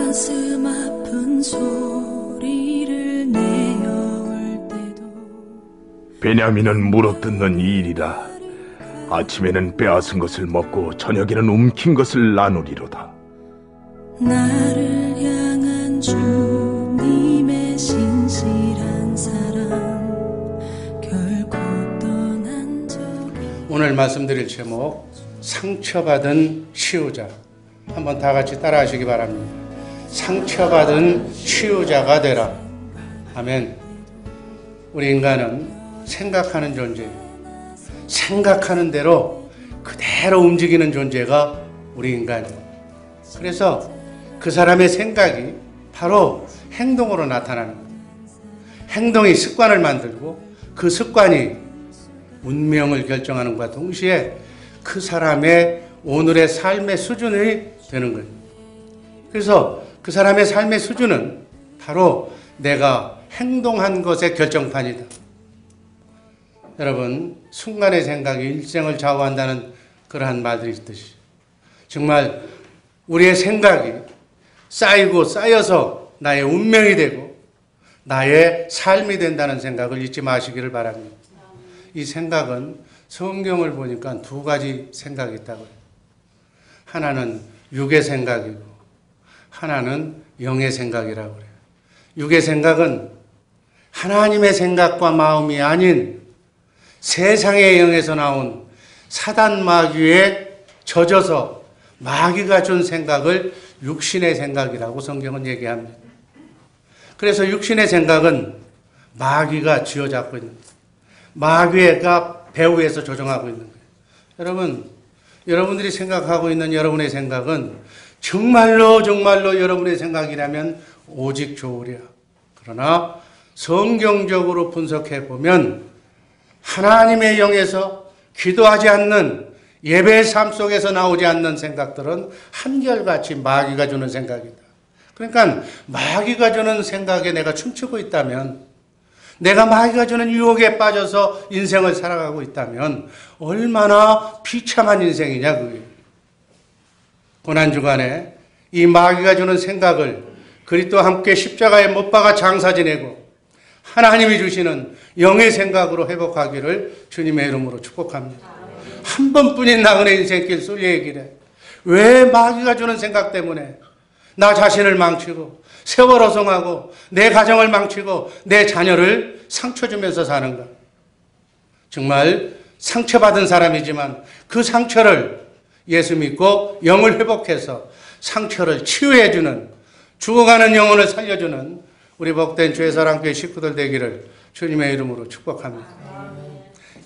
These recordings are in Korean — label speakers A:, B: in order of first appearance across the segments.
A: 가슴 아픈 소리를 내어올 때도
B: 베냐민은 물어뜯는 일이라. 아침에는 빼앗은 것을 먹고 저녁에는 움킨 것을 나누리로다.
A: 나를 향한 주님의 신실한 사랑 결코 떠난 적이.
C: 오늘 말씀드릴 제목, 상처받은 치유자. 한번 다 같이 따라하시기 바랍니다. 상처받은 치유자가 되라. 아멘. 우리 인간은 생각하는 존재예요. 생각하는 대로 그대로 움직이는 존재가 우리 인간이에요. 그래서 그 사람의 생각이 바로 행동으로 나타나는 거예요. 행동이 습관을 만들고 그 습관이 운명을 결정하는 것과 동시에 그 사람의 오늘의 삶의 수준이 되는 거예요. 그래서 그 사람의 삶의 수준은 바로 내가 행동한 것의 결정판이다. 여러분, 순간의 생각이 일생을 좌우한다는 그러한 말들이 있듯이 정말 우리의 생각이 쌓이고 쌓여서 나의 운명이 되고 나의 삶이 된다는 생각을 잊지 마시기를 바랍니다. 이 생각은 성경을 보니까 두 가지 생각이 있다고 해요. 하나는 육의 생각이고 하나는 영의 생각이라고 그래요. 육의 생각은 하나님의 생각과 마음이 아닌 세상의 영에서 나온 사단 마귀에 젖어서 마귀가 준 생각을 육신의 생각이라고 성경은 얘기합니다. 그래서 육신의 생각은 마귀가 쥐어잡고 있는 거예요. 마귀가 배후에서 조정하고 있는 거예요. 여러분, 여러분들이 생각하고 있는 여러분의 생각은 정말로 여러분의 생각이라면 오직 좋으랴. 그러나 성경적으로 분석해 보면 하나님의 영에서 기도하지 않는 예배의 삶 속에서 나오지 않는 생각들은 한결같이 마귀가 주는 생각이다. 그러니까 마귀가 주는 생각에 내가 춤추고 있다면, 내가 마귀가 주는 유혹에 빠져서 인생을 살아가고 있다면 얼마나 비참한 인생이냐 그게. 고난주간에 이 마귀가 주는 생각을 그리스도와 함께 십자가에 못 박아 장사 지내고 하나님이 주시는 영의 생각으로 회복하기를 주님의 이름으로 축복합니다. 한 번뿐인 나그네 인생길 쏠리의 길에 왜 마귀가 주는 생각 때문에 나 자신을 망치고 세월 어성하고 내 가정을 망치고 내 자녀를 상처 주면서 사는가? 정말 상처받은 사람이지만 그 상처를 예수 믿고 영을 회복해서 상처를 치유해주는, 죽어가는 영혼을 살려주는 우리 복된 주의사랑교회 식구들 되기를 주님의 이름으로 축복합니다.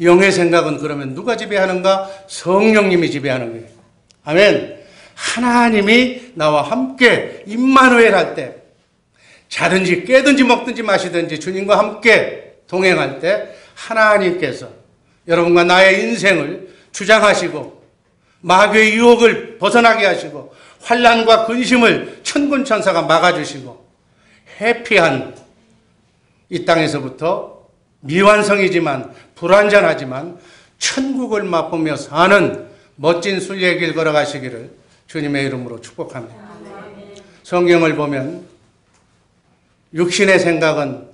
C: 영의 생각은 그러면 누가 지배하는가? 성령님이 지배하는 거예요. 아멘. 하나님이 나와 함께 임마누엘 할 때, 자든지 깨든지 먹든지 마시든지 주님과 함께 동행할 때 하나님께서 여러분과 나의 인생을 주장하시고 마귀의 유혹을 벗어나게 하시고 환난과 근심을 천군천사가 막아주시고 해피한 이 땅에서부터 미완성이지만 불완전하지만 천국을 맛보며 사는 멋진 순례의 길 걸어가시기를 주님의 이름으로 축복합니다. 성경을 보면 육신의 생각은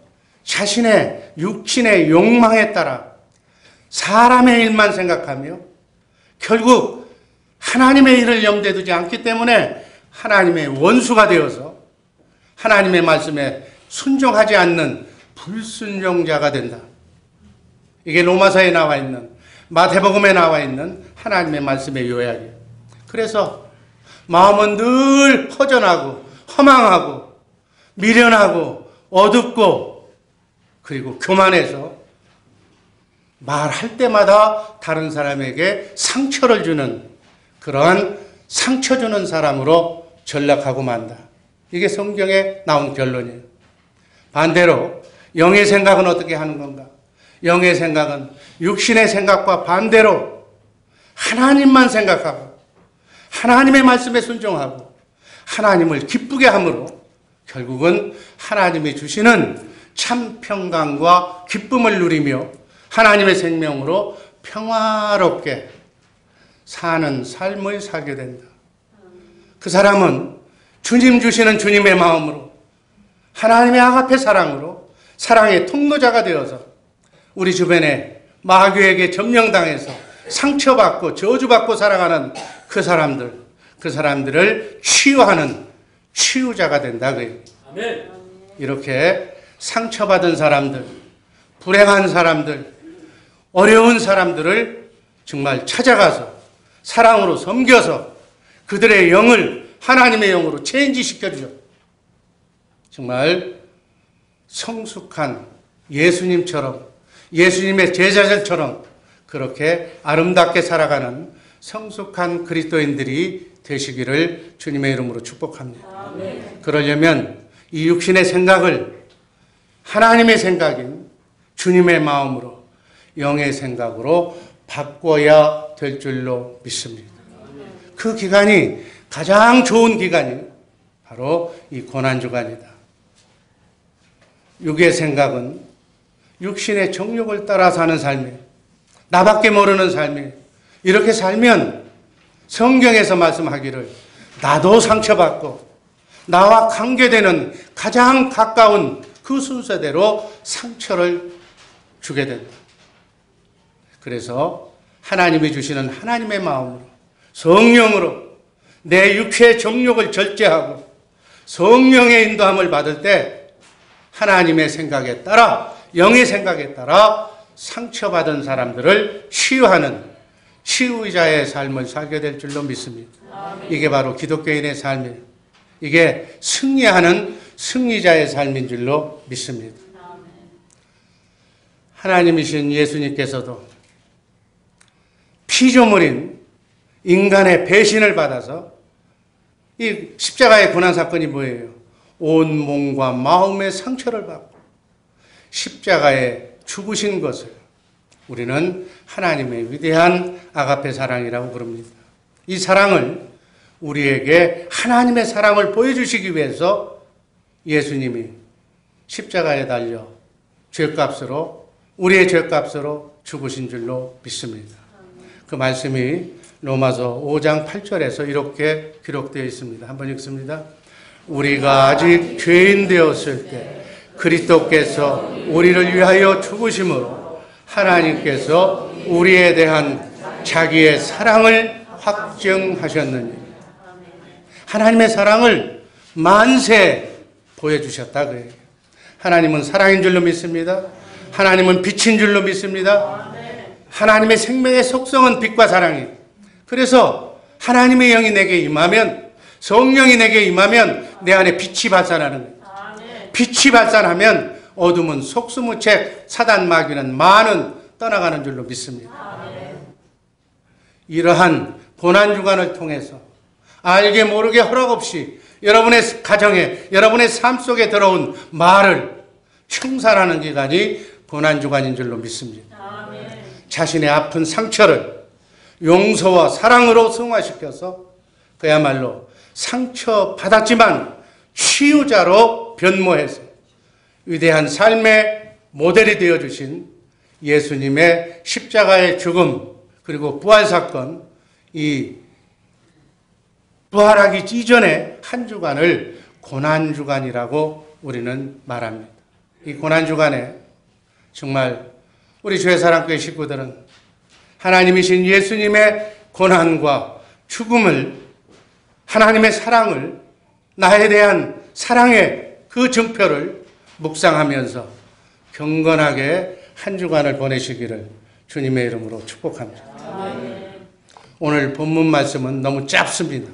C: 자신의 육신의 욕망에 따라 사람의 일만 생각하며 결국 하나님의 일을 염두에 두지 않기 때문에 하나님의 원수가 되어서 하나님의 말씀에 순종하지 않는 불순종자가 된다. 이게 로마서에 나와 있는, 마태복음에 나와 있는 하나님의 말씀의 요약이에요. 그래서 마음은 늘 허전하고 허망하고 미련하고 어둡고 그리고 교만해서 말할 때마다 다른 사람에게 상처를 주는 그러한 상처 주는 사람으로 전락하고 만다. 이게 성경에 나온 결론이에요. 반대로 영의 생각은 어떻게 하는 건가? 영의 생각은 육신의 생각과 반대로 하나님만 생각하고 하나님의 말씀에 순종하고 하나님을 기쁘게 함으로 결국은 하나님이 주시는 참 평강과 기쁨을 누리며 하나님의 생명으로 평화롭게 사는 삶을 살게 된다. 그 사람은 주님 주시는 주님의 마음으로 하나님의 아가페 사랑으로 사랑의 통로자가 되어서 우리 주변에 마귀에게 점령당해서 상처받고 저주받고 살아가는 그 사람들을 치유하는 치유자가 된다. 이렇게 상처받은 사람들, 불행한 사람들, 어려운 사람들을 정말 찾아가서 사랑으로 섬겨서 그들의 영을 하나님의 영으로 체인지시켜주죠. 정말 성숙한 예수님처럼, 예수님의 제자들처럼 그렇게 아름답게 살아가는 성숙한 그리스도인들이 되시기를 주님의 이름으로 축복합니다. 그러려면 이 육신의 생각을 하나님의 생각인 주님의 마음으로, 영의 생각으로 바꿔야 될 줄로 믿습니다. 그 기간이 가장 좋은 기간이 바로 이 고난주간이다. 육의 생각은 육신의 정욕을 따라 사는 삶이에요. 나밖에 모르는 삶이에요. 이렇게 살면 성경에서 말씀하기를 나도 상처받고 나와 관계되는 가장 가까운 그 순서대로 상처를 주게 된다. 그래서 하나님이 주시는 하나님의 마음으로 성령으로 내 육체의 정욕을 절제하고 성령의 인도함을 받을 때 하나님의 생각에 따라, 영의 생각에 따라 상처받은 사람들을 치유하는 치유자의 삶을 살게 될 줄로 믿습니다. 이게 바로 기독교인의 삶이에요. 이게 승리하는 승리자의 삶인 줄로 믿습니다. 하나님이신 예수님께서도 피조물인 인간의 배신을 받아서 이 십자가의 고난 사건이 뭐예요? 온 몸과 마음의 상처를 받고 십자가에 죽으신 것을 우리는 하나님의 위대한 아가페 사랑이라고 부릅니다. 이 사랑을 우리에게 하나님의 사랑을 보여주시기 위해서 예수님이 십자가에 달려 죄값으로, 우리의 죄값으로 죽으신 줄로 믿습니다. 그 말씀이 로마서 5장 8절에서 이렇게 기록되어 있습니다. 한번 읽습니다. 우리가 아직 죄인 되었을 때 그리스도께서 우리를 위하여 죽으심으로 하나님께서 우리에 대한 자기의 사랑을 확증하셨느니, 하나님의 사랑을 만세 보여주셨다 그래요. 하나님은 사랑인 줄로 믿습니다. 하나님은 빛인 줄로 믿습니다. 하나님의 생명의 속성은 빛과 사랑이에요. 그래서 하나님의 영이 내게 임하면, 성령이 내게 임하면 내 안에 빛이 발산하는 거예요. 빛이 발산하면 어둠은 속수무책, 사단 마귀는 많은 떠나가는 줄로 믿습니다. 이러한 고난주간을 통해서 알게 모르게 허락 없이 여러분의 가정에, 여러분의 삶 속에 들어온 말을 청산하는 기간이 고난주간인 줄로 믿습니다. 자신의 아픈 상처를 용서와 사랑으로 승화시켜서 그야말로 상처받았지만 치유자로 변모해서 위대한 삶의 모델이 되어주신 예수님의 십자가의 죽음 그리고 부활사건, 이 부활하기 이전의 한 주간을 고난주간이라고 우리는 말합니다. 이 고난주간에 정말 우리 주의사랑교회 식구들은 하나님이신 예수님의 고난과 죽음을, 하나님의 사랑을, 나에 대한 사랑의 그 증표를 묵상하면서 경건하게 한 주간을 보내시기를 주님의 이름으로 축복합니다. 오늘 본문 말씀은 너무 짧습니다.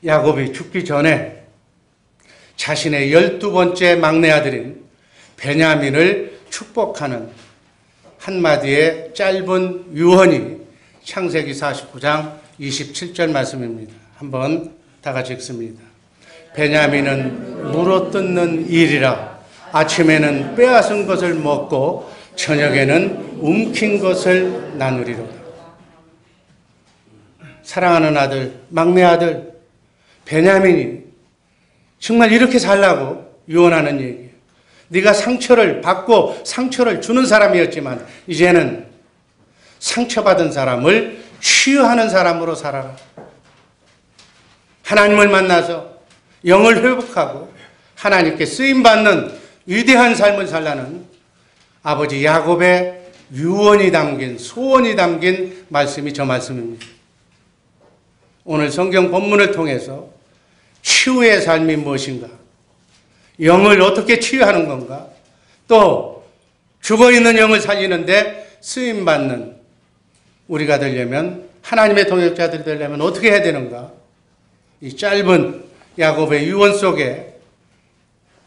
C: 야곱이 죽기 전에 자신의 12번째 막내 아들인 베냐민을 축복하는 한마디의 짧은 유언이 창세기 49장 27절 말씀입니다. 한번 다 같이 읽습니다. 베냐민은 물어뜯는 일이라 아침에는 빼앗은 것을 먹고 저녁에는 움킨 것을 나누리로다. 사랑하는 아들, 막내 아들 베냐민이 정말 이렇게 살라고 유언하는 얘기예요. 네가 상처를 받고 상처를 주는 사람이었지만 이제는 상처받은 사람을 치유하는 사람으로 살아라. 하나님을 만나서 영을 회복하고 하나님께 쓰임받는 위대한 삶을 살라는 아버지 야곱의 유언이 담긴, 소원이 담긴 말씀이 저 말씀입니다. 오늘 성경 본문을 통해서 치유의 삶이 무엇인가, 영을 어떻게 치유하는 건가, 또 죽어있는 영을 살리는데 쓰임받는 우리가 되려면, 하나님의 동역자들이 되려면 어떻게 해야 되는가, 이 짧은 야곱의 유언 속에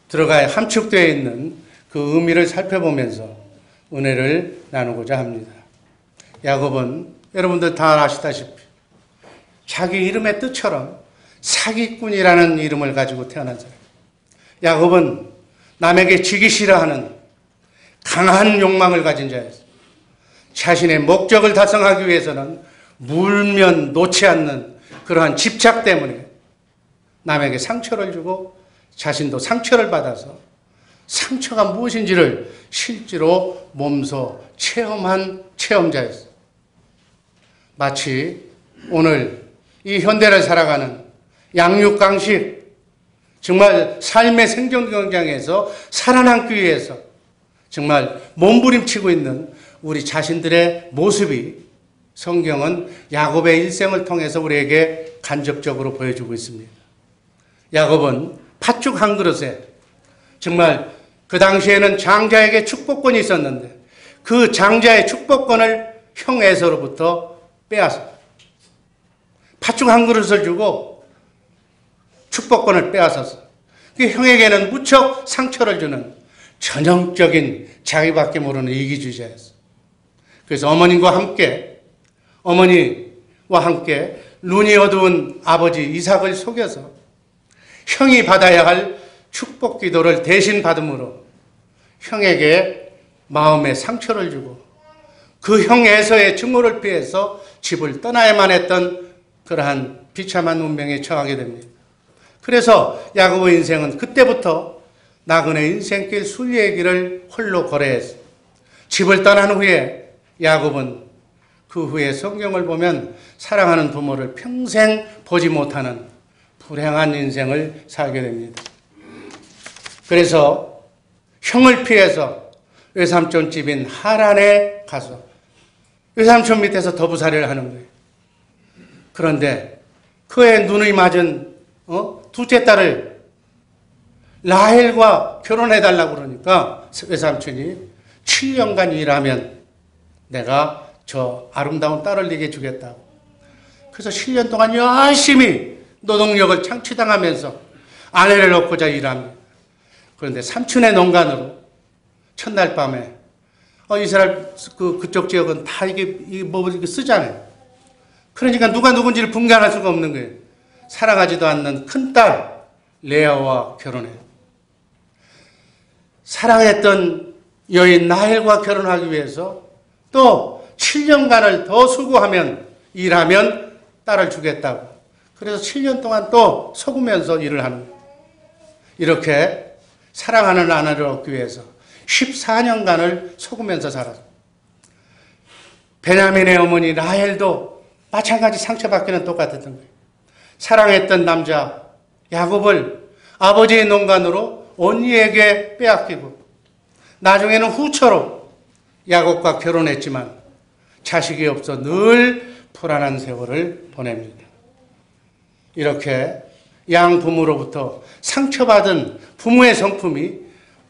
C: 들어가 함축되어 있는 그 의미를 살펴보면서 은혜를 나누고자 합니다. 야곱은 여러분들 다 아시다시피 자기 이름의 뜻처럼 사기꾼이라는 이름을 가지고 태어난 사람. 야곱은 남에게 지기 싫어하는 강한 욕망을 가진 자였어요. 자신의 목적을 달성하기 위해서는 물면 놓지 않는 그러한 집착 때문에 남에게 상처를 주고 자신도 상처를 받아서 상처가 무엇인지를 실제로 몸소 체험한 체험자였어요. 마치 오늘 이 현대를 살아가는 양육강식, 정말 삶의 생존 경쟁에서 살아남기 위해서 정말 몸부림치고 있는 우리 자신들의 모습이 성경은 야곱의 일생을 통해서 우리에게 간접적으로 보여주고 있습니다. 야곱은 팥죽 한 그릇에 정말 그 당시에는 장자에게 축복권이 있었는데 그 장자의 축복권을 형 에서로부터 빼앗아 팥죽 한 그릇을 주고 축복권을 빼앗아서 그 형에게는 무척 상처를 주는 전형적인 자기밖에 모르는 이기주의자였어. 그래서 어머니와 함께 눈이 어두운 아버지 이삭을 속여서 형이 받아야 할 축복 기도를 대신 받음으로 형에게 마음에 상처를 주고 그 형 에서의 증오를 피해서 집을 떠나야만 했던 그러한 비참한 운명에 처하게 됩니다. 그래서 야곱의 인생은 그때부터 나그네 인생길 순리의 길을 홀로 걸어했어요. 집을 떠난 후에 야곱은 그 후에 성경을 보면 사랑하는 부모를 평생 보지 못하는 불행한 인생을 살게 됩니다. 그래서 형을 피해서 외삼촌 집인 하란에 가서 외삼촌 밑에서 더부살이를 하는 거예요. 그런데 그의 눈이 맞은 둘째 딸을 라헬과 결혼해달라고 그러니까 외삼촌이 7년간 일하면 내가 저 아름다운 딸을 네게 주겠다고. 그래서 7년 동안 열심히 노동력을 창취당하면서 아내를 얻고자 일합니다. 그런데 삼촌의 농간으로 첫날 밤에 이스라엘 그쪽 지역은 다 이게 뭐 이렇게 쓰잖아요. 그러니까 누가 누군지를 분간할 수가 없는 거예요. 사랑하지도 않는 큰딸 레아와 결혼해요. 사랑했던 여인 라헬과 결혼하기 위해서 또 7년간을 더 수고하면 일하면 딸을 주겠다고. 그래서 7년 동안 또 속으면서 일을 하는 거예요. 이렇게 사랑하는 아내를 얻기 위해서 14년간을 속으면서 살았어요. 베냐민의 어머니 라헬도 마찬가지 상처받기는 똑같았던 거예요. 사랑했던 남자 야곱을 아버지의 농간으로 언니에게 빼앗기고 나중에는 후처로 야곱과 결혼했지만 자식이 없어 늘 불안한 세월을 보냅니다. 이렇게 양부모로부터 상처받은 부모의 성품이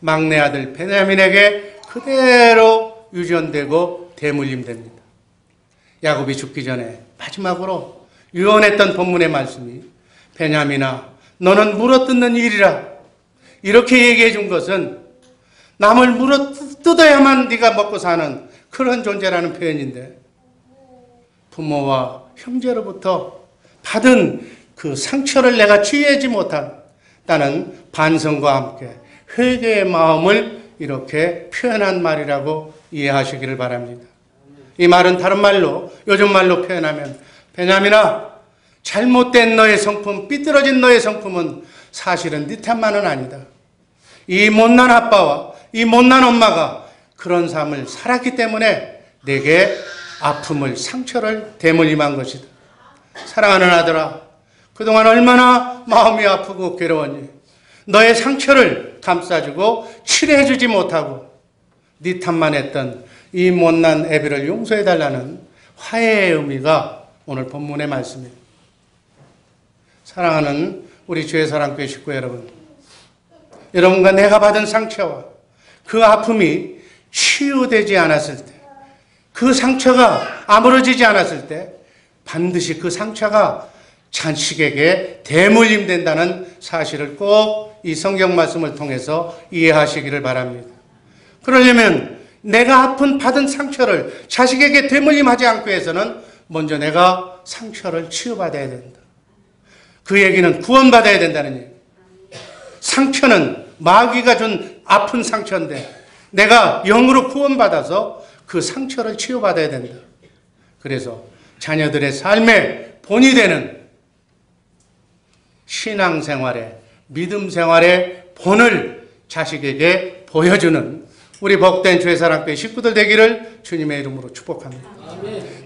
C: 막내 아들 베냐민에게 그대로 유전되고 대물림됩니다. 야곱이 죽기 전에 마지막으로 유언했던 본문의 말씀이 베냐민아 너는 물어뜯는 일이라 이렇게 얘기해 준 것은 남을 물어뜯어야만 네가 먹고 사는 그런 존재라는 표현인데 부모와 형제로부터 받은 그 상처를 내가 치유하지 못한다는 반성과 함께 회개의 마음을 이렇게 표현한 말이라고 이해하시기를 바랍니다. 이 말은 다른 말로 요즘 말로 표현하면 베냐민아 잘못된 너의 성품, 삐뚤어진 너의 성품은 사실은 네 탓만은 아니다. 이 못난 아빠와 이 못난 엄마가 그런 삶을 살았기 때문에 내게 아픔을 상처를 대물림한 것이다. 사랑하는 아들아 그동안 얼마나 마음이 아프고 괴로웠니? 너의 상처를 감싸주고 치료해주지 못하고 네 탓만 했던 이 못난 애비를 용서해달라는 화해의 의미가 오늘 본문의 말씀입니다. 사랑하는 우리 주의 사랑교회 식구 여러분, 여러분과 내가 받은 상처와 그 아픔이 치유되지 않았을 때, 그 상처가 아물어지지 않았을 때 반드시 그 상처가 자식에게 대물림된다는 사실을 꼭 이 성경 말씀을 통해서 이해하시기를 바랍니다. 그러려면 내가 아픈 받은 상처를 자식에게 되물림하지 않기 위해서는 먼저 내가 상처를 치유받아야 된다. 그 얘기는 구원받아야 된다는 얘기. 상처는 마귀가 준 아픈 상처인데 내가 영으로 구원받아서 그 상처를 치유받아야 된다. 그래서 자녀들의 삶의 본이 되는 신앙생활의 믿음 생활의 본을 자식에게 보여주는 우리 복된 주의 사랑교회 식구들 되기를 주님의 이름으로 축복합니다.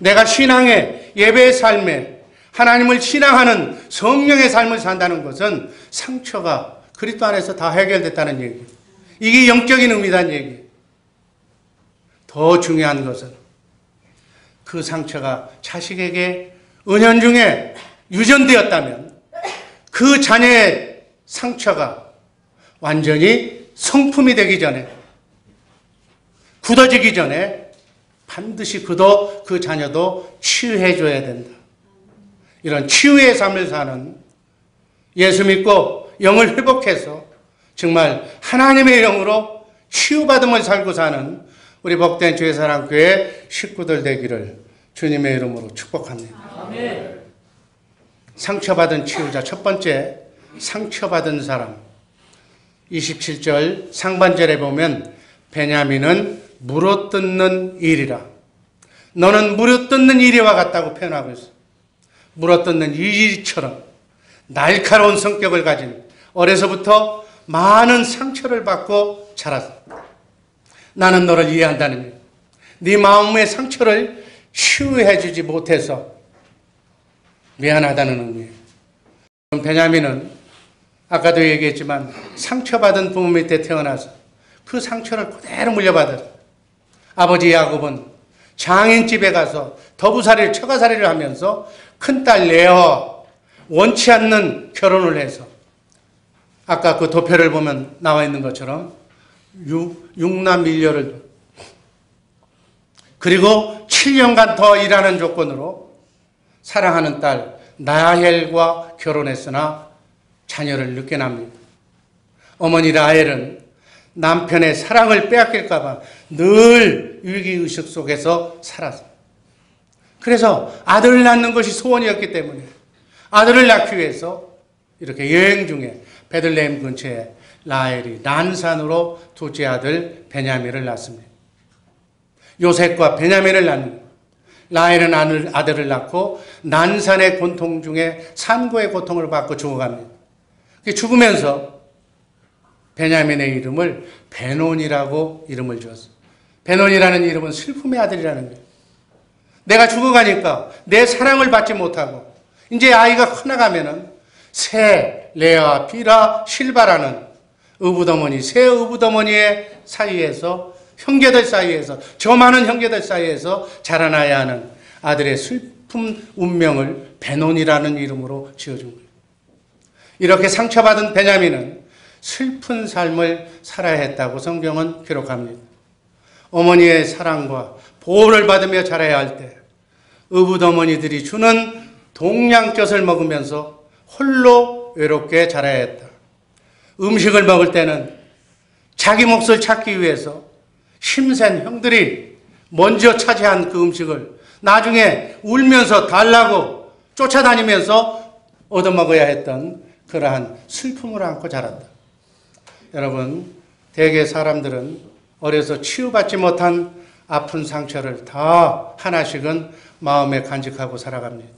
C: 내가 신앙의 예배의 삶에 하나님을 신앙하는 성령의 삶을 산다는 것은 상처가 그리스도 안에서 다 해결됐다는 얘기. 이게 영적인 의미다는 얘기. 더 중요한 것은 그 상처가 자식에게 은연중에 유전되었다면 그 자녀의 상처가 완전히 성품이 되기 전에, 굳어지기 전에 반드시 그도 그 자녀도 치유해줘야 된다. 이런 치유의 삶을 사는, 예수 믿고 영을 회복해서 정말 하나님의 영으로 치유받음을 살고 사는 우리 복된 주의 사랑교회 식구들 되기를 주님의 이름으로 축복합니다. 아멘. 상처받은 치유자, 첫 번째 상처받은 사람. 27절 상반절에 보면 베냐민은 물어뜯는 일이라. 너는 물어뜯는 이리와 같다고 표현하고 있어. 물어뜯는 이리처럼 날카로운 성격을 가진, 어려서부터 많은 상처를 받고 자랐어. 나는 너를 이해한다는 일. 네 마음의 상처를 치유해 주지 못해서 미안하다는 의미예요. 베냐민은 아까도 얘기했지만 상처받은 부모 밑에 태어나서 그 상처를 그대로 물려받았어. 아버지 야곱은 장인집에 가서 더부살이를, 처가살이를 하면서 큰딸 레아와 원치 않는 결혼을 해서 아까 그 도표를 보면 나와 있는 것처럼 육남 일녀를, 그리고 7년간 더 일하는 조건으로 사랑하는 딸 라헬과 결혼했으나 자녀를 늦게 납니다. 어머니 라헬은 남편의 사랑을 빼앗길까 봐 늘 위기의식 속에서 살았습니다. 그래서 아들을 낳는 것이 소원이었기 때문에 아들을 낳기 위해서 이렇게 여행 중에 베들레헴 근처에 라헬이 난산으로 둘째 아들 베냐민을 낳습니다. 요셉과 베냐민을 낳는, 라헬은 아들을 낳고 난산의 고통 중에 산고의 고통을 받고 죽어갑니다. 죽으면서 베냐민의 이름을 베논이라고 이름을 주었어요. 베논이라는 이름은 슬픔의 아들이라는 거예요. 내가 죽어가니까 내 사랑을 받지 못하고 이제 아이가 커나가면은 새 레아, 비라, 실바라는 의붓어머니, 새 의붓어머니의 사이에서, 형제들 사이에서, 저 많은 형제들 사이에서 자라나야 하는 아들의 슬픔 운명을 베논이라는 이름으로 지어준 거예요. 이렇게 상처받은 베냐민은 슬픈 삶을 살아야 했다고 성경은 기록합니다. 어머니의 사랑과 보호를 받으며 자라야 할 때 의붓어머니들이 주는 동양젖을 먹으면서 홀로 외롭게 자라야 했다. 음식을 먹을 때는 자기 몫을 찾기 위해서 힘센 형들이 먼저 차지한 그 음식을 나중에 울면서 달라고 쫓아다니면서 얻어먹어야 했던 그러한 슬픔을 안고 자랐다. 여러분, 대개 사람들은 어려서 치유받지 못한 아픈 상처를 다 하나씩은 마음에 간직하고 살아갑니다.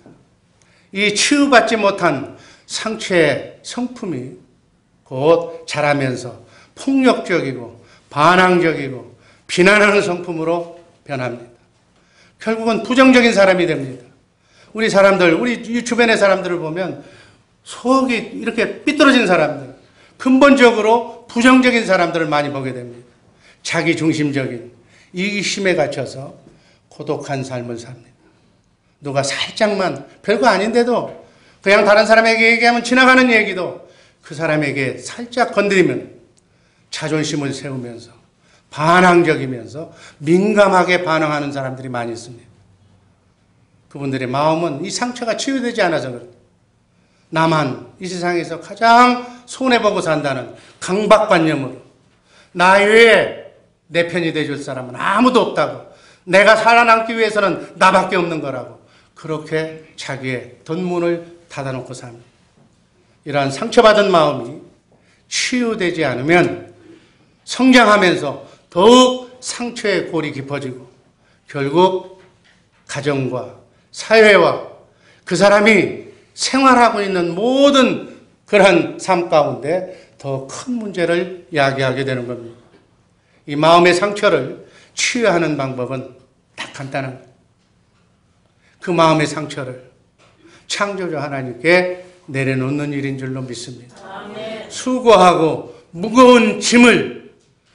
C: 이 치유받지 못한 상처의 성품이 곧 자라면서 폭력적이고 반항적이고 비난하는 성품으로 변합니다. 결국은 부정적인 사람이 됩니다. 우리 사람들, 우리 주변의 사람들을 보면 속이 이렇게 삐뚤어진 사람들, 근본적으로 부정적인 사람들을 많이 보게 됩니다. 자기 중심적인 이기심에 갇혀서 고독한 삶을 삽니다. 누가 살짝만 별거 아닌데도 그냥 다른 사람에게 얘기하면 지나가는 얘기도 그 사람에게 살짝 건드리면 자존심을 세우면서 반항적이면서 민감하게 반응하는 사람들이 많이 있습니다. 그분들의 마음은 이 상처가 치유되지 않아서 그래요. 나만 이 세상에서 가장 손해보고 산다는 강박관념으로 나 외에 내 편이 돼줄 사람은 아무도 없다고, 내가 살아남기 위해서는 나밖에 없는 거라고 그렇게 자기의 덧문을 닫아놓고 삽니다. 이러한 상처받은 마음이 치유되지 않으면 성장하면서 더욱 상처의 골이 깊어지고 결국 가정과 사회와 그 사람이 생활하고 있는 모든 그러한 삶 가운데 더 큰 문제를 야기하게 되는 겁니다. 이 마음의 상처를 치유하는 방법은 딱 간단한 거예요. 그 마음의 상처를 창조주 하나님께 내려놓는 일인 줄로 믿습니다. 수고하고 무거운 짐을,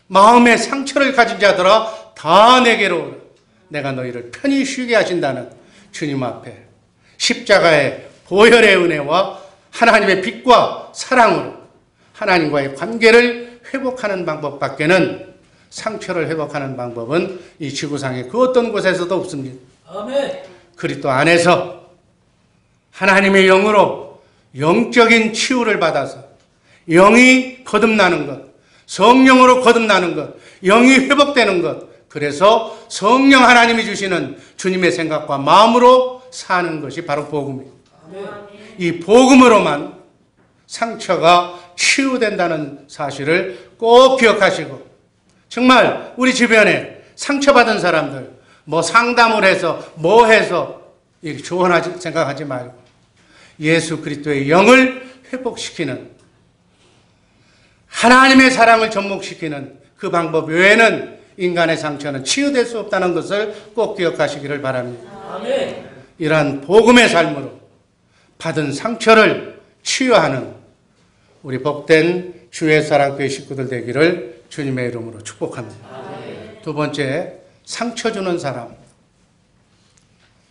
C: 마음의 상처를 가진 자들아 다 내게로 오라. 내가 너희를 편히 쉬게 하신다는 주님 앞에 십자가의 보혈의 은혜와 하나님의 빛과 사랑으로 하나님과의 관계를 회복하는 방법밖에는, 상처를 회복하는 방법은 이 지구상의 그 어떤 곳에서도 없습니다.
D: 아멘.
C: 그리스도 안에서 하나님의 영으로 영적인 치유를 받아서 영이 거듭나는 것, 성령으로 거듭나는 것, 영이 회복되는 것, 그래서 성령 하나님이 주시는 주님의 생각과 마음으로 사는 것이 바로 복음입니다. 이 복음으로만 상처가 치유된다는 사실을 꼭 기억하시고, 정말 우리 주변에 상처받은 사람들 뭐 상담을 해서 뭐 해서 조언하지 생각하지 말고 예수 그리스도의 영을 회복시키는, 하나님의 사랑을 접목시키는 그 방법 외에는 인간의 상처는 치유될 수 없다는 것을 꼭 기억하시기를 바랍니다.
D: 아멘.
C: 이러한 복음의 삶으로 받은 상처를 치유하는 우리 복된 주의 사랑교회 식구들 되기를 주님의 이름으로 축복합니다.
D: 아멘.
C: 두 번째, 상처 주는 사람.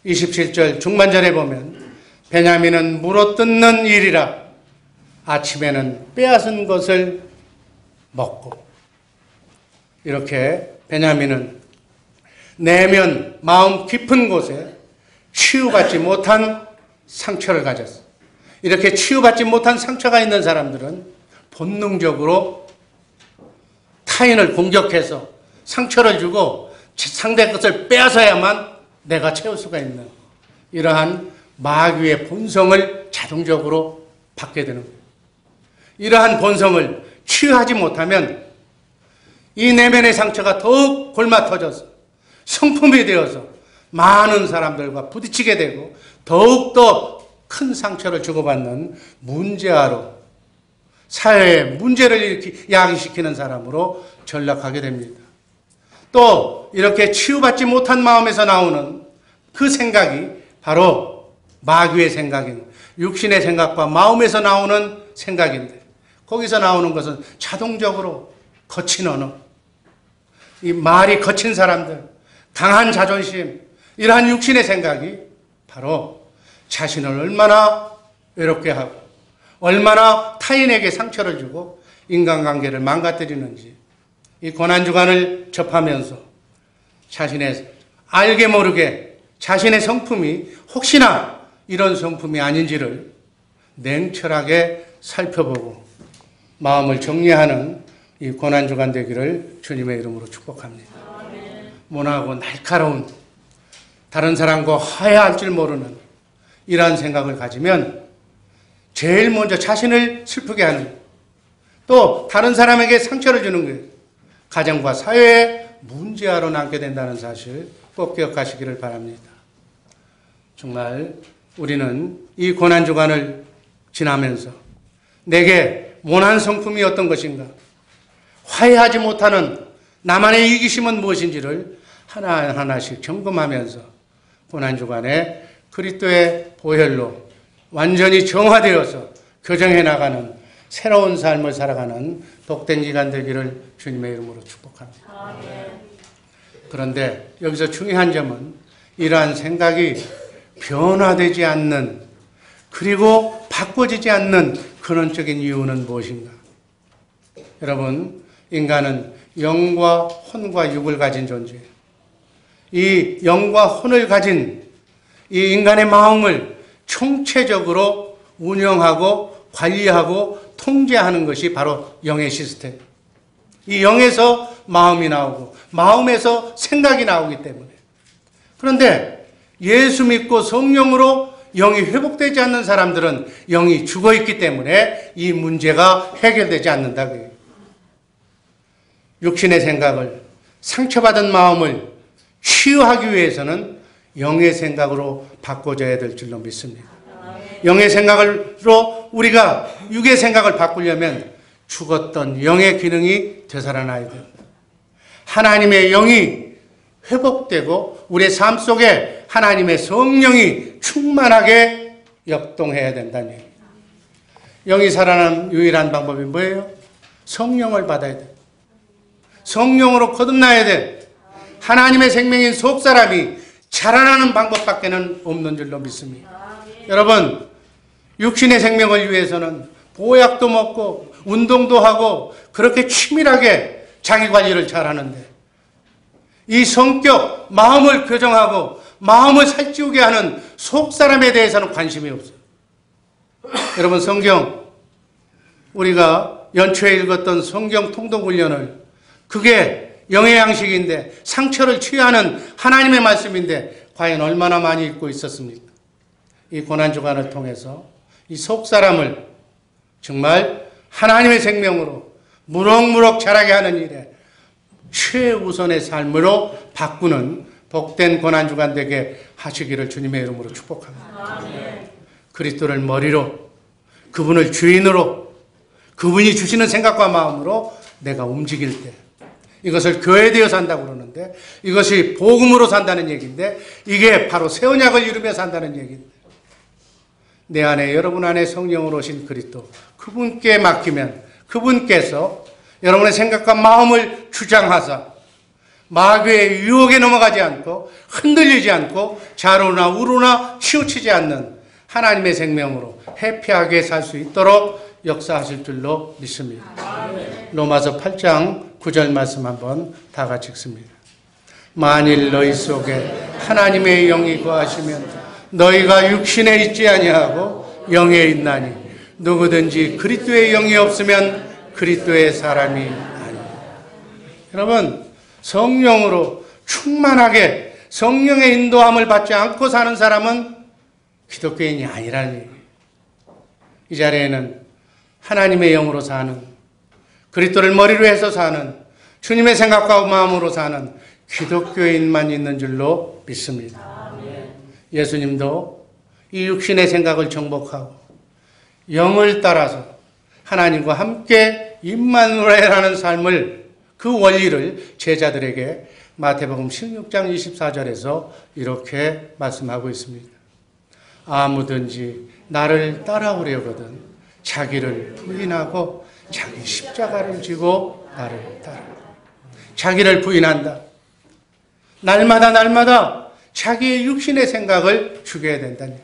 C: 27절 중반절에 보면 베냐민은 물어뜯는 일이라 아침에는 빼앗은 것을 먹고, 이렇게 베냐민은 내면 마음 깊은 곳에 치유받지 못한 상처를 가졌어. 이렇게 치유받지 못한 상처가 있는 사람들은 본능적으로 타인을 공격해서 상처를 주고 상대 것을 빼앗아야만 내가 채울 수가 있는 이러한 마귀의 본성을 자동적으로 받게 되는 거예요. 이러한 본성을 치유하지 못하면 이 내면의 상처가 더욱 골마터져서 성품이 되어서 많은 사람들과 부딪히게 되고 더욱더 큰 상처를 주고받는 문제아로, 사회에 문제를 야기시키는 사람으로 전락하게 됩니다. 또 이렇게 치유받지 못한 마음에서 나오는 그 생각이 바로 마귀의 생각인 육신의 생각과 마음에서 나오는 생각인데, 거기서 나오는 것은 자동적으로 거친 언어, 이 말이 거친 사람들, 강한 자존심, 이러한 육신의 생각이 바로 자신을 얼마나 외롭게 하고 얼마나 타인에게 상처를 주고 인간관계를 망가뜨리는지 이 고난주간을 접하면서 자신의 알게 모르게 자신의 성품이 혹시나 이런 성품이 아닌지를 냉철하게 살펴보고 마음을 정리하는 이 고난주간 되기를 주님의 이름으로 축복합니다. 모나고 날카로운, 다른 사람과 화해할 줄 모르는 이러한 생각을 가지면 제일 먼저 자신을 슬프게 하는, 또 다른 사람에게 상처를 주는 거예요. 가정과 사회에 문제아로 남게 된다는 사실 꼭 기억하시기를 바랍니다. 정말 우리는 이 고난주간을 지나면서 내게 모난 성품이 어떤 것인가, 화해하지 못하는 나만의 이기심은 무엇인지를 하나하나씩 점검하면서 고난주간에 그리스도의 보혈로 완전히 정화되어서 교정해 나가는 새로운 삶을 살아가는 복된 기간 되기를 주님의 이름으로 축복합니다. 그런데 여기서 중요한 점은 이러한 생각이 변화되지 않는, 그리고 바꿔지지 않는 근원적인 이유는 무엇인가? 여러분, 인간은 영과 혼과 육을 가진 존재예요. 이 영과 혼을 가진 이 인간의 마음을 총체적으로 운영하고 관리하고 통제하는 것이 바로 영의 시스템. 이 영에서 마음이 나오고 마음에서 생각이 나오기 때문에. 그런데 예수 믿고 성령으로 영이 회복되지 않는 사람들은 영이 죽어있기 때문에 이 문제가 해결되지 않는다고요. 육신의 생각을, 상처받은 마음을 치유하기 위해서는 영의 생각으로 바꿔줘야 될 줄로 믿습니다. 영의 생각으로 우리가 육의 생각을 바꾸려면 죽었던 영의 기능이 되살아나야 됩니다. 하나님의 영이 회복되고 우리의 삶 속에 하나님의 성령이 충만하게 역동해야 된다는 얘기예요. 영이 살아나는 유일한 방법이 뭐예요? 성령을 받아야 돼요. 성령으로 거듭나야 돼. 하나님의 생명인 속사람이 자라나는 방법밖에는 없는 줄로 믿습니다. 여러분, 육신의 생명을 위해서는 보약도 먹고 운동도 하고 그렇게 치밀하게 자기 관리를 잘하는데, 이 성격, 마음을 교정하고 마음을 살찌우게 하는 속사람에 대해서는 관심이 없어요. 여러분, 성경, 우리가 연초에 읽었던 성경 통독훈련을, 그게 영의 양식인데 상처를 치유하는 하나님의 말씀인데 과연 얼마나 많이 읽고 있었습니까? 이 고난주간을 통해서 이 속사람을 정말 하나님의 생명으로 무럭무럭 자라게 하는 일에 최우선의 삶으로 바꾸는 복된 고난주간 되게 하시기를 주님의 이름으로 축복합니다. 그리스도를 머리로, 그분을 주인으로, 그분이 주시는 생각과 마음으로 내가 움직일 때, 이것을 교회되어 산다고 그러는데 이것이 복음으로 산다는 얘기인데, 이게 바로 새 언약을 이루며 산다는 얘기인데, 내 안에, 여러분 안에 성령으로 오신 그리스도, 그분께 맡기면 그분께서 여러분의 생각과 마음을 주장하사 마귀의 유혹에 넘어가지 않고 흔들리지 않고 좌로나 우로나 치우치지 않는 하나님의 생명으로 해피하게 살 수 있도록 역사하실 줄로 믿습니다. 로마서 8장 9절 말씀 한번 다 같이 읽습니다. 만일 너희 속에 하나님의 영이 거하시면 너희가 육신에 있지 아니하고 영에 있나니 누구든지 그리스도의 영이 없으면 그리스도의 사람이 아니에요. 여러분, 성령으로 충만하게 성령의 인도함을 받지 않고 사는 사람은 기독교인이 아니라는 얘기예요. 이 자리에는 하나님의 영으로 사는, 그리스도를 머리로 해서 사는, 주님의 생각과 마음으로 사는 기독교인만 있는 줄로 믿습니다. 예수님도 이 육신의 생각을 정복하고 영을 따라서 하나님과 함께 임마누엘하는 삶을, 그 원리를 제자들에게 마태복음 16장 24절에서 이렇게 말씀하고 있습니다. 아무든지 나를 따라오려거든 자기를 부인하고 자기 십자가를 지고 나를 따라. 자기를 부인한다. 날마다 자기의 육신의 생각을 죽여야 된다니.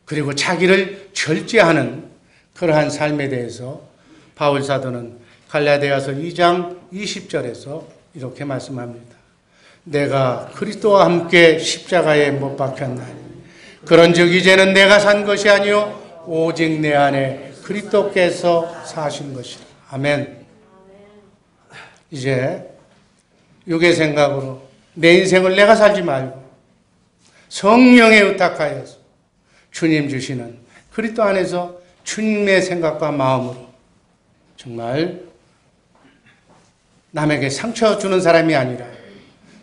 C: 그리고 자기를 절제하는 그러한 삶에 대해서 바울 사도는 갈라디아서 2장 20절에서 이렇게 말씀합니다. 내가 그리스도와 함께 십자가에 못 박혔나니 그런즉 이제는 내가 산 것이 아니요 오직 내 안에 그리스도께서 사신 것이라. 아멘. 이제 육의 생각으로 내 인생을 내가 살지 말고 성령에 의탁하여서 주님 주시는 그리스도 안에서 주님의 생각과 마음으로 정말 남에게 상처 주는 사람이 아니라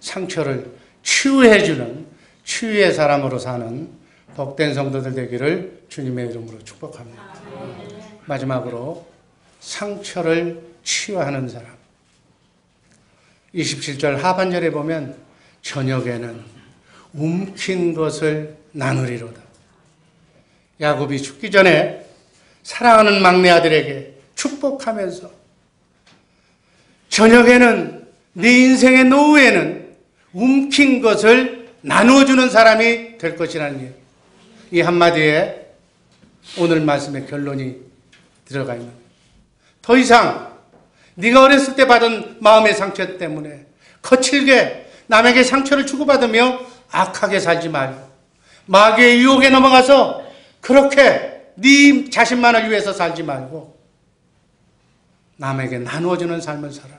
C: 상처를 치유해주는 치유의 사람으로 사는 복된 성도들 되기를 주님의 이름으로 축복합니다. 마지막으로 상처를 치유하는 사람. 27절 하반절에 보면 저녁에는 움킨 것을 나누리로다. 야곱이 죽기 전에 사랑하는 막내 아들에게 축복하면서 저녁에는 네 인생의 노후에는 움킨 것을 나누어주는 사람이 될 것이라는 일. 이 한마디에 오늘 말씀의 결론이 들어가 있는 거예요. 더 이상 네가 어렸을 때 받은 마음의 상처 때문에 거칠게 남에게 상처를 주고받으며 악하게 살지 말고 마귀의 유혹에 넘어가서 그렇게 네 자신만을 위해서 살지 말고 남에게 나누어주는 삶을 살아라.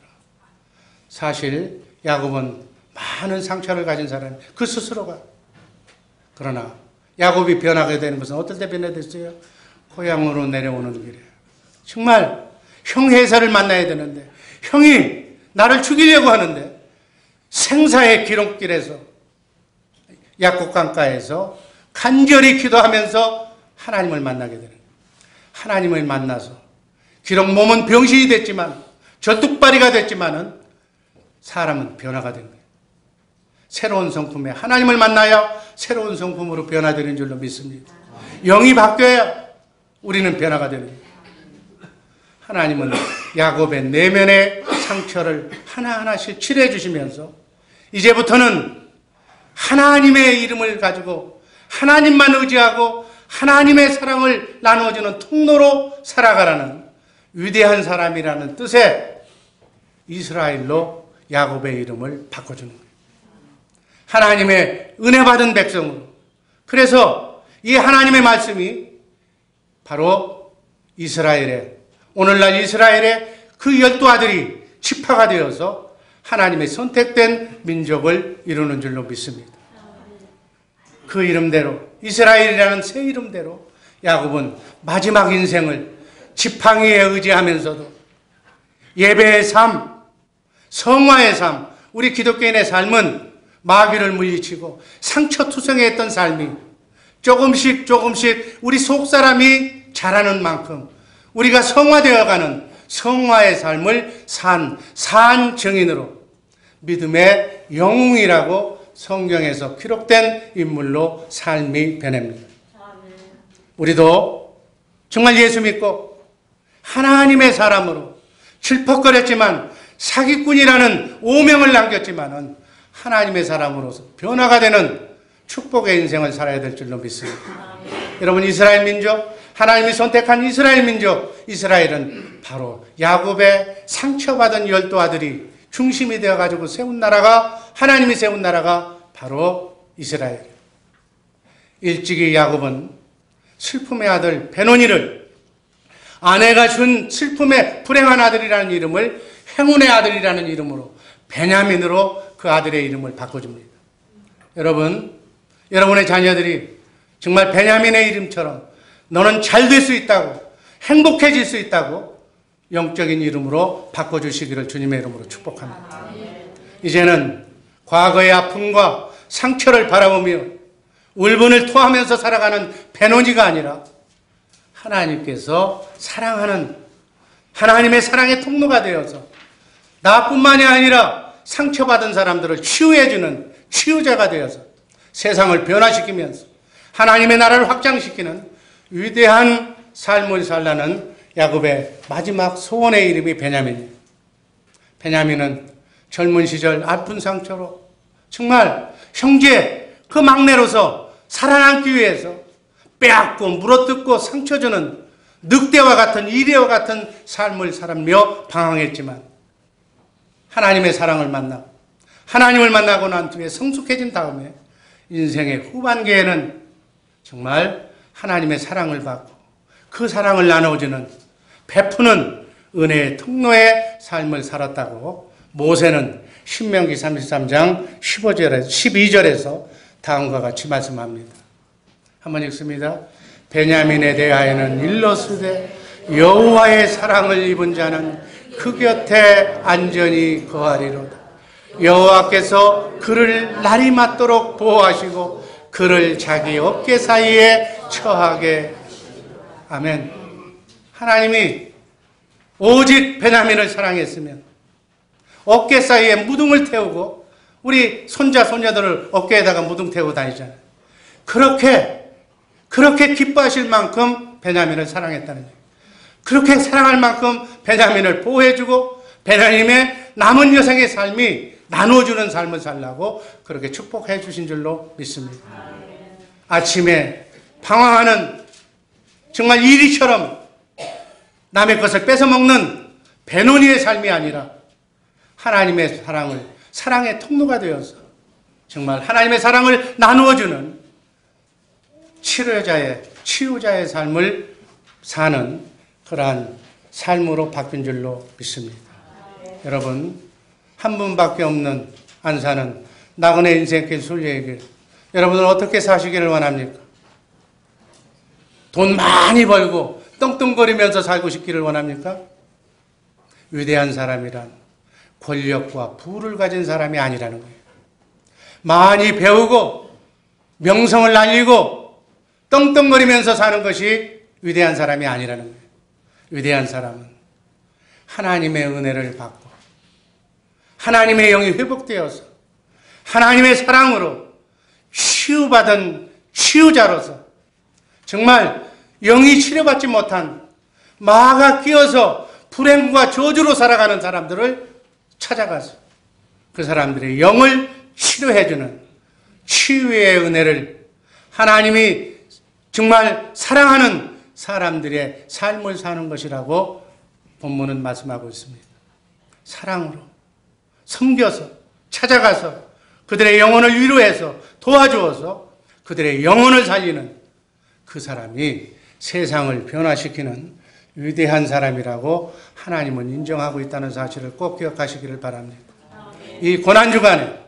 C: 사실 야곱은 많은 상처를 가진 사람이 그 스스로가. 그러나 야곱이 변하게 되는 것은 어떨 때 변화됐어요? 고향으로 내려오는 길에. 정말 형 에사를 만나야 되는데 형이 나를 죽이려고 하는데 생사의 기록길에서 야곱 강가에서 간절히 기도하면서 하나님을 만나게 되는 거예요. 하나님을 만나서 비록 몸은 병신이 됐지만 젖뚝발이가 됐지만은 사람은 변화가 된 거예요. 새로운 성품에 하나님을 만나야 새로운 성품으로 변화되는 줄로 믿습니다. 영이 바뀌어야 우리는 변화가 되는 거예요. 하나님은 야곱의 내면의 상처를 하나하나씩 치료해 주시면서 이제부터는 하나님의 이름을 가지고 하나님만 의지하고 하나님의 사랑을 나누어주는 통로로 살아가라는 위대한 사람이라는 뜻의 이스라엘로 야곱의 이름을 바꿔주는 거예요. 하나님의 은혜 받은 백성으로. 그래서 이 하나님의 말씀이 바로 이스라엘의 오늘날 이스라엘의 그 12아들이 지파가 되어서 하나님의 선택된 민족을 이루는 줄로 믿습니다. 그 이름대로 이스라엘이라는 새 이름대로 야곱은 마지막 인생을 지팡이에 의지하면서도 예배의 삶, 성화의 삶, 우리 기독교인의 삶은 마귀를 물리치고 상처투성했던 삶이 조금씩 우리 속사람이 자라는 만큼 우리가 성화되어가는 성화의 삶을 산 증인으로 믿음의 영웅이라고 성경에서 기록된 인물로 삶이 변합니다. 우리도 정말 예수 믿고 하나님의 사람으로 질퍽거렸지만 사기꾼이라는 오명을 남겼지만은 하나님의 사람으로서 변화가 되는 축복의 인생을 살아야 될 줄로 믿습니다. 여러분, 이스라엘 민족, 하나님이 선택한 이스라엘 민족, 이스라엘은 바로 야곱의 상처받은 12아들이 중심이 되어가지고 세운 나라가, 하나님이 세운 나라가 바로 이스라엘. 일찍이 야곱은 슬픔의 아들 베노니를 아내가 준 슬픔의 불행한 아들이라는 이름을 행운의 아들이라는 이름으로 베냐민으로 그 아들의 이름을 바꿔줍니다. 여러분, 여러분의 자녀들이 정말 베냐민의 이름처럼 너는 잘 될 수 있다고, 행복해질 수 있다고 영적인 이름으로 바꿔주시기를 주님의 이름으로 축복합니다. 이제는 과거의 아픔과 상처를 바라보며 울분을 토하면서 살아가는 베노니가 아니라 하나님께서 사랑하는 하나님의 사랑의 통로가 되어서 나뿐만이 아니라 상처받은 사람들을 치유해주는 치유자가 되어서 세상을 변화시키면서 하나님의 나라를 확장시키는 위대한 삶을 살라는 야곱의 마지막 소원의 이름이 베냐민이에요. 베냐민은 젊은 시절 아픈 상처로 정말 형제 그 막내로서 살아남기 위해서 빼앗고 물어뜯고 상처 주는 늑대와 같은 이리와 같은 삶을 살며 방황했지만 하나님의 사랑을 만나고 하나님을 만나고 난 뒤에 성숙해진 다음에 인생의 후반기에는 정말 하나님의 사랑을 받고 그 사랑을 나눠주는 베푸는 은혜의 통로의 삶을 살았다고 모세는 신명기 33장 12절에서 다음과 같이 말씀합니다. 한번 읽습니다. 베냐민에 대하여는 일러스되 여호와의 사랑을 입은 자는 그 곁에 안전히 거하리로다. 여호와께서 그를 날이 맞도록 보호하시고 그를 자기 어깨 사이에 처하게. 아멘. 하나님이 오직 베냐민을 사랑했으면 어깨 사이에 무등을 태우고 우리 손자 손녀들을 어깨에다가 무등 태우고 다니잖아요. 그렇게 그렇게 기뻐하실 만큼 베냐민을 사랑했다는 얘기예요. 그렇게 사랑할 만큼 베냐민을 보호해주고 베냐민의 남은 여생의 삶이 나눠주는 삶을 살라고 그렇게 축복해 주신 줄로 믿습니다. 아침에 방황하는 정말 이리처럼 남의 것을 뺏어먹는 배노니의 삶이 아니라 하나님의 사랑의 통로가 되어서 정말 하나님의 사랑을 나누어주는 치유자의 삶을 사는 그러한 삶으로 바뀐 줄로 믿습니다. 여러분, 한 분밖에 없는 안 사는 나그네 인생길 순례의 길, 여러분은 어떻게 사시기를 원합니까? 돈 많이 벌고 떵떵거리면서 살고 싶기를 원합니까? 위대한 사람이란 권력과 부를 가진 사람이 아니라는 거예요. 많이 배우고 명성을 날리고 떵떵거리면서 사는 것이 위대한 사람이 아니라는 거예요. 위대한 사람은 하나님의 은혜를 받고 하나님의 영이 회복되어서 하나님의 사랑으로 치유받은 치유자로서 정말 영이 치료받지 못한 마가 끼어서 불행과 저주로 살아가는 사람들을 찾아가서 그 사람들의 영을 치료해주는 치유의 은혜를 하나님이 정말 사랑하는 사람들의 삶을 사는 것이라고 본문은 말씀하고 있습니다. 사랑으로 섬겨서 찾아가서 그들의 영혼을 위로해서 도와주어서 그들의 영혼을 살리는 그 사람이 세상을 변화시키는 위대한 사람이라고 하나님은 인정하고 있다는 사실을 꼭 기억하시기를 바랍니다. 이 고난주간에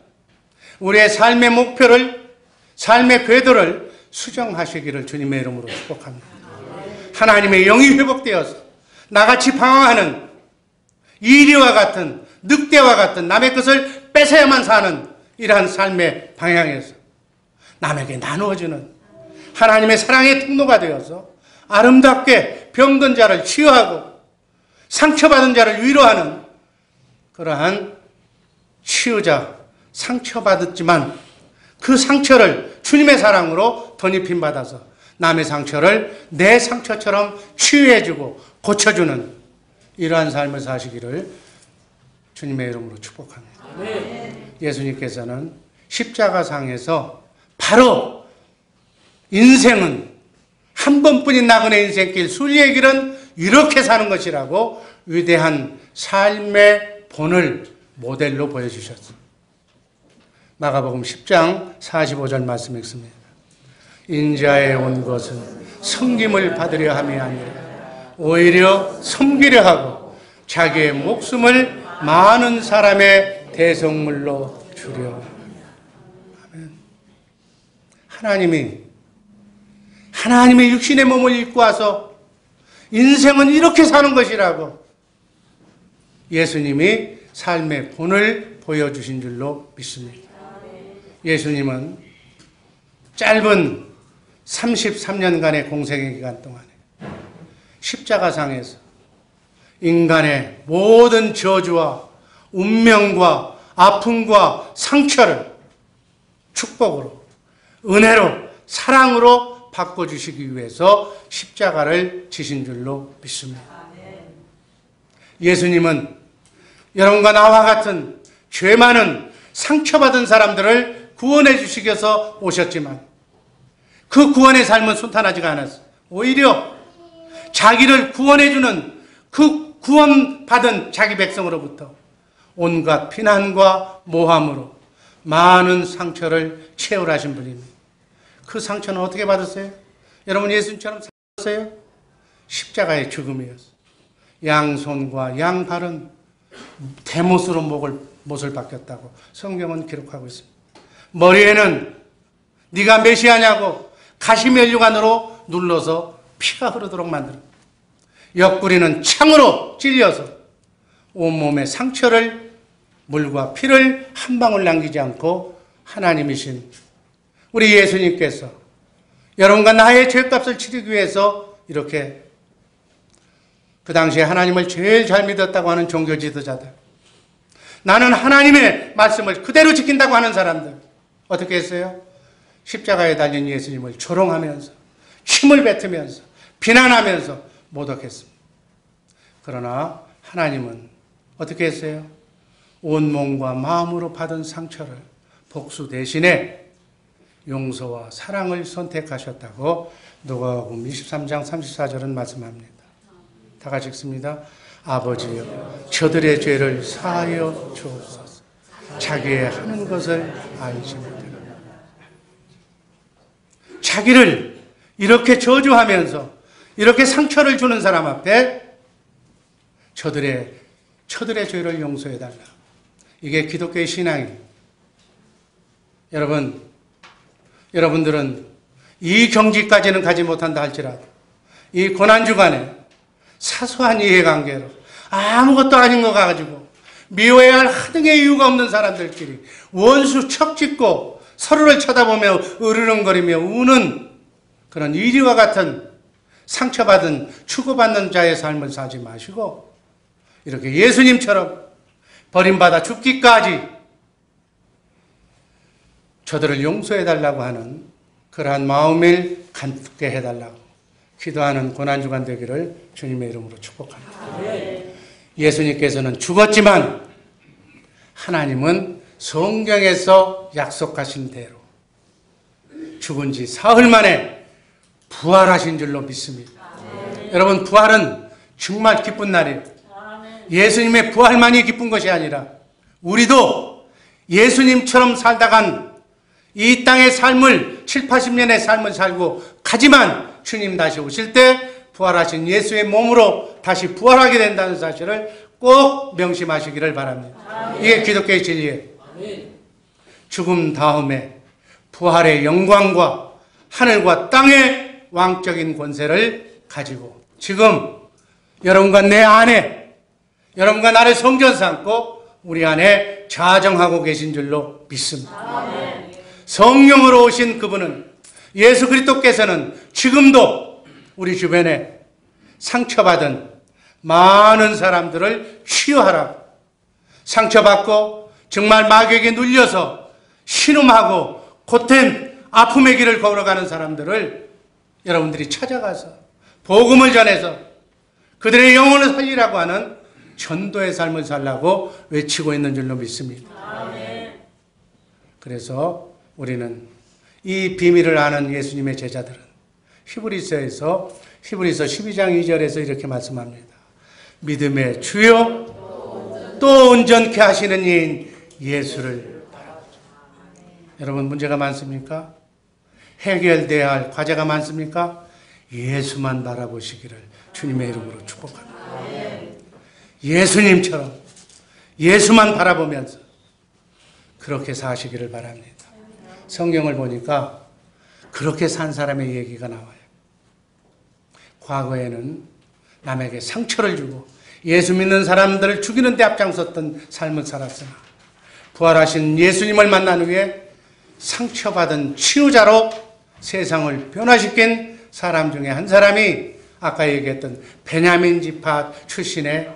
C: 우리의 삶의 목표를, 삶의 궤도를 수정하시기를 주님의 이름으로 축복합니다. 하나님의 영이 회복되어서 나같이 방황하는 이리와 같은 늑대와 같은 남의 것을 뺏어야만 사는 이러한 삶의 방향에서 남에게 나누어주는 하나님의 사랑의 통로가 되어서 아름답게 병든 자를 치유하고 상처받은 자를 위로하는 그러한 치유자, 상처받았지만 그 상처를 주님의 사랑으로 덧입힘 받아서 남의 상처를 내 상처처럼 치유해주고 고쳐주는 이러한 삶을 사시기를 주님의 이름으로 축복합니다. 예수님께서는 십자가상에서 바로 인생은 한 번뿐인 나그네 인생길 순리의 길은 이렇게 사는 것이라고 위대한 삶의 본을 모델로 보여주셨습니다. 마가복음 10장 45절 말씀 읽습니다. 인자에 온 것은 섬김을 받으려 함이 아니라 오히려 섬기려 하고 자기의 목숨을 많은 사람의 대성물로 주려. 아멘. 하나님의 육신의 몸을 입고 와서 인생은 이렇게 사는 것이라고 예수님이 삶의 본을 보여주신 줄로 믿습니다. 예수님은 짧은 33년간의 공생의 기간 동안에 십자가상에서 인간의 모든 저주와 운명과 아픔과 상처를 축복으로, 은혜로, 사랑으로 바꿔주시기 위해서 십자가를 지신 줄로 믿습니다. 예수님은 여러분과 나와 같은 죄 많은 상처받은 사람들을 구원해 주시기 위해서 오셨지만 그 구원의 삶은 순탄하지가 않았어요. 오히려 자기를 구원해주는 그 구원받은 자기 백성으로부터 온갖 비난과 모함으로 많은 상처를 채울하신 분입니다. 그 상처는 어떻게 받았어요? 여러분 예수님처럼 살았어요? 십자가의 죽음이었어요. 양손과 양발은 대못으로 못을 박혔다고 성경은 기록하고 있습니다. 머리에는 네가 메시아냐고 가시면류관으로 눌러서 피가 흐르도록 만들어. 옆구리는 창으로 찔려서 온몸에 상처를, 물과 피를 한 방울 남기지 않고 하나님이신 우리 예수님께서 여러분과 나의 죄값을 치르기 위해서 이렇게 그 당시에 하나님을 제일 잘 믿었다고 하는 종교 지도자들, 나는 하나님의 말씀을 그대로 지킨다고 하는 사람들 어떻게 했어요? 십자가에 달린 예수님을 조롱하면서 힘을 뱉으면서 비난하면서 모독했습니다. 그러나 하나님은 어떻게 했어요? 온몸과 마음으로 받은 상처를 복수 대신에 용서와 사랑을 선택하셨다고 누가복음 23장 34절은 말씀합니다. 다 같이 읽습니다. 아버지여, 저들의 죄를 사하여 주옵소서. 자기의 하는 것을 알지 못하라. 자기를 이렇게 저주하면서 이렇게 상처를 주는 사람 앞에 저들의 죄를 용서해달라. 이게 기독교의 신앙이에요. 여러분들은 이 경지까지는 가지 못한다 할지라도 이 고난주간에 사소한 이해관계로 아무것도 아닌 거 가지고 미워해야 할 하등의 이유가 없는 사람들끼리 원수 척짓고 서로를 쳐다보며 으르렁거리며 우는 그런 이리와 같은 상처받은 주고받는 자의 삶을 살지 마시고 이렇게 예수님처럼 버림받아 죽기까지 저들을 용서해달라고 하는 그러한 마음을 갖게 해달라고 기도하는 고난주간 되기를 주님의 이름으로 축복합니다. 예수님께서는 죽었지만 하나님은 성경에서 약속하신 대로 죽은 지 사흘 만에 부활하신 줄로 믿습니다. 여러분, 부활은 정말 기쁜 날이에요. 예수님의 부활만이 기쁜 것이 아니라 우리도 예수님처럼 살다간 이 땅의 삶을 7, 80년의 삶을 살고 가지만 주님 다시 오실 때 부활하신 예수의 몸으로 다시 부활하게 된다는 사실을 꼭 명심하시기를 바랍니다. 이게 기독교의 진리예요. 죽음 다음에 부활의 영광과 하늘과 땅의 왕적인 권세를 가지고 지금 여러분과 내 안에, 여러분과 나를 성전 삼고 우리 안에 자정하고 계신 줄로 믿습니다. 성령으로 오신 그분은, 예수 그리스도께서는 지금도 우리 주변에 상처받은 많은 사람들을 치유하라, 상처받고 정말 마귀에게 눌려서 신음하고 곧된 아픔의 길을 걸어가는 사람들을 여러분들이 찾아가서 복음을 전해서 그들의 영혼을 살리라고 하는 전도의 삶을 살라고 외치고 있는 줄로 믿습니다. 그래서 우리는 이 비밀을 아는 예수님의 제자들은 히브리서 12장 2절에서 이렇게 말씀합니다. 믿음의 주요 또 온전케 하시는 이인 예수를 바라보자. 여러분, 문제가 많습니까? 해결돼야 할 과제가 많습니까? 예수만 바라보시기를 주님의 이름으로 축복합니다. 예수님처럼 예수만 바라보면서 그렇게 사시기를 바랍니다. 성경을 보니까 그렇게 산 사람의 얘기가 나와요. 과거에는 남에게 상처를 주고 예수 믿는 사람들을 죽이는 데 앞장섰던 삶을 살았으나 부활하신 예수님을 만난 후에 상처받은 치유자로 세상을 변화시킨 사람 중에 한 사람이 아까 얘기했던 베냐민 지파 출신의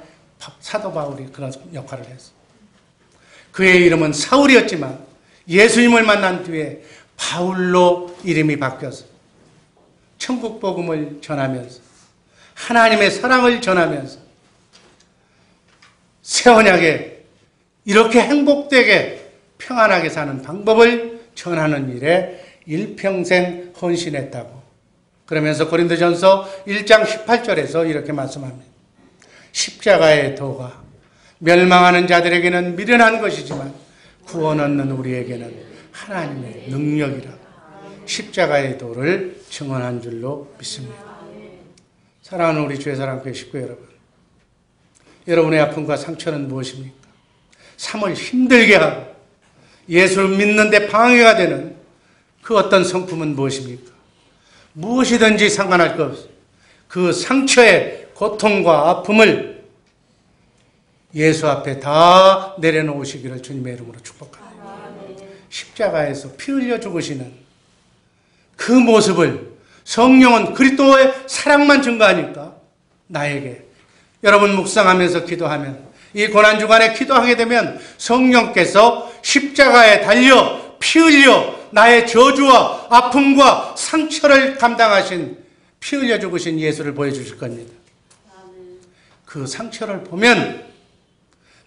C: 사도 바울이 그런 역할을 했어요. 그의 이름은 사울이었지만 예수님을 만난 뒤에 바울로 이름이 바뀌어서 천국 복음을 전하면서 하나님의 사랑을 전하면서 새 언약에 이렇게 행복되게 평안하게 사는 방법을 전하는 일에 일평생 헌신했다고. 그러면서 고린도전서 1장 18절에서 이렇게 말씀합니다. 십자가의 도가 멸망하는 자들에게는 미련한 것이지만 구원 얻는 우리에게는 하나님의 능력이라. 십자가의 도를 증언한 줄로 믿습니다. 사랑하는 우리 주의 사랑교회 식구 여러분, 여러분의 아픔과 상처는 무엇입니까? 삶을 힘들게 하고 예수를 믿는 데 방해가 되는 그 어떤 성품은 무엇입니까? 무엇이든지 상관할 것 없어요. 그 상처의 고통과 아픔을 예수 앞에 다 내려놓으시기를 주님의 이름으로 축복합니다. 십자가에서 피 흘려 죽으시는 그 모습을 성령은 그리스도의 사랑만 증거하니까 나에게, 여러분 묵상하면서 기도하면, 이 고난주간에 기도하게 되면 성령께서 십자가에 달려 피 흘려 나의 저주와 아픔과 상처를 감당하신 피 흘려 죽으신 예수를 보여주실 겁니다. 그 상처를 보면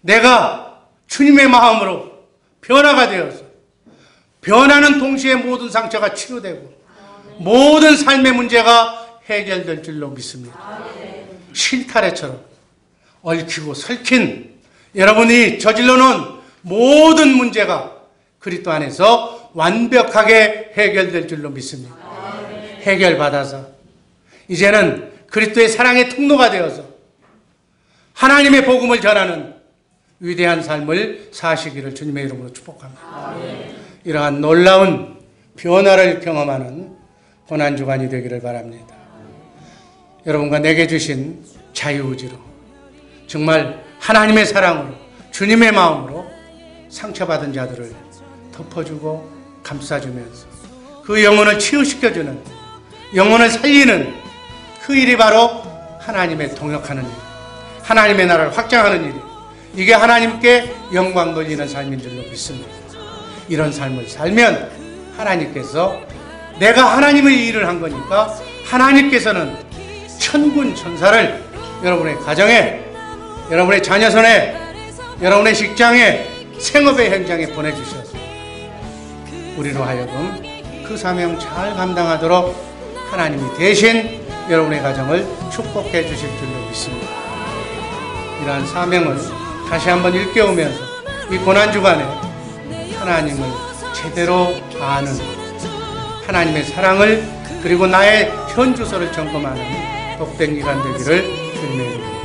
C: 내가 주님의 마음으로 변화가 되어서 변화는 동시에 모든 상처가 치유되고 모든 삶의 문제가 해결될 줄로 믿습니다. 실타래처럼 얽히고 설킨 여러분이 저질러 놓은 모든 문제가 그리스도 안에서 완벽하게 해결될 줄로 믿습니다. 해결받아서 이제는 그리스도의 사랑의 통로가 되어서 하나님의 복음을 전하는 위대한 삶을 사시기를 주님의 이름으로 축복합니다. 이러한 놀라운 변화를 경험하는 고난주간이 되기를 바랍니다. 여러분과 내게 주신 자유의지로 정말 하나님의 사랑으로 주님의 마음으로 상처받은 자들을 덮어주고 감싸주면서 그 영혼을 치유시켜주는 영혼을 살리는 그 일이 바로 하나님의 동역하는 일, 하나님의 나라를 확장하는 일, 이게 하나님께 영광 돌리는 삶인 줄로 믿습니다. 이런 삶을 살면 하나님께서 내가 하나님의 일을 한 거니까 하나님께서는 천군 천사를 여러분의 가정에, 여러분의 자녀 손에, 여러분의 직장에, 생업의 현장에 보내주셔서 우리로 하여금 그 사명 잘 감당하도록 하나님이 대신 여러분의 가정을 축복해 주실 줄로 믿습니다. 이러한 사명을 다시 한번 일깨우면서 이 고난주간에 하나님을 제대로 아는 하나님의 사랑을 그리고 나의 현주소를 점검하는 복된 기간 되기를 주님의 이름으로